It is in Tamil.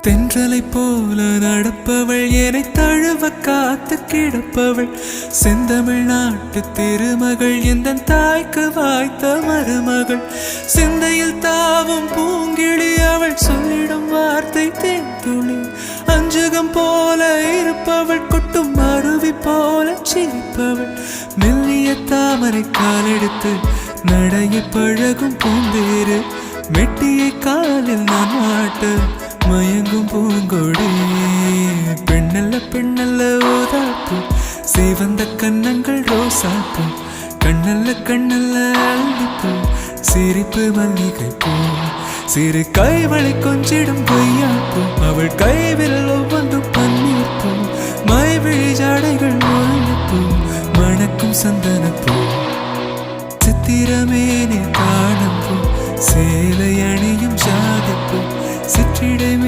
தென்றலை போல நடப்பவள் என்னை தழுவ காத்து கிடப்பவள் செந்தமிழ் நாட்டு திருமகள் எந்த தாய்க்கு வாய்த்த மருமகள் சிந்தையில் தாவும் பூங்கிழி அவள் சொல்லிடும் வார்த்தை தேன்துளி அஞ்சுகம் போல இருப்பவள் கொட்டும் அருவி போல சிரிப்பவள் மெல்லிய தாமரை காலெடுத்து நடைய பழகும் பூந்தேறு மெட்டியை காலில் நான் மாட்ட மயங்கும் பூங்கொடி பெண்ணல்ல பெண்ணல்ல ஓதாப்பு சேவந்த கண்ணங்கள் ரோசாப்பு கண்ணல்ல கண்ணல்ல அள்ளிப்பு சிரிப்பு மல்லிகை பூ சிறு கைவளை கொஞ்சிடும் பொய்யாப்பு அவள் கைவில் ஒவ்வொன்றும் பன்னீர் பூ மைவிழி ஜாடைகள் முல்லைப்பூ மணக்கும் சந்தனப்பூ சித்திரமேனே காணப்பூ சேலை அணியும் ஜாதிப்பூ சிற்றிடமே